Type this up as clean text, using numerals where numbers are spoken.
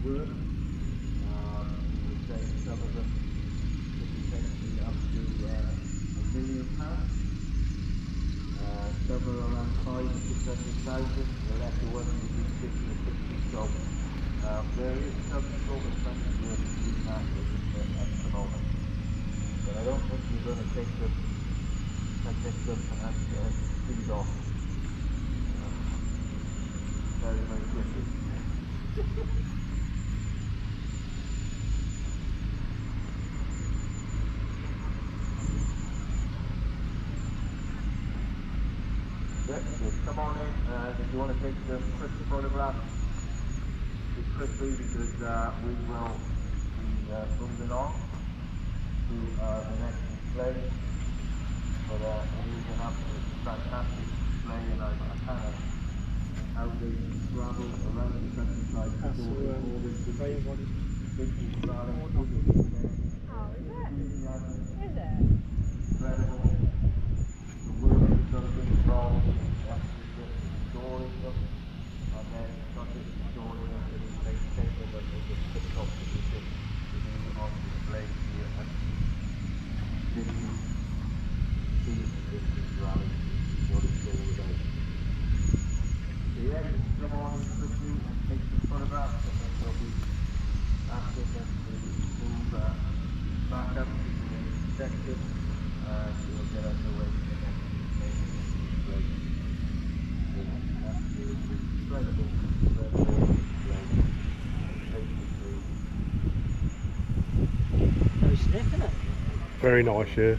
work. We would say some of them could be potentially up to £1 million. Some are around 500 to 600,000. The lesser ones would be 50 or 60. So there is some sort of money worth doing that at the moment. But I don't think we're going to take them and lift them and speed off very, very quickly. Yep, just come on in, if you want to take some quick photographs, just quickly, because we will be moving on to the next display. But it is an absolutely fantastic display, and I kind of how they travel around the countryside. That's very important. Oh, Is it? Incredible. The work that's got to be involved in actually just installing them, and then not just installing them, but in maintaining them in the tip-top condition to be on display here at this distance rally, what it's all about. So yeah, you can come on in quickly and take some photographs, and then we'll be asking them to move back up to the section, and we'll get underway for the next display. It's absolutely incredible display. Basically, Very slick, isn't it? Very nice, yeah.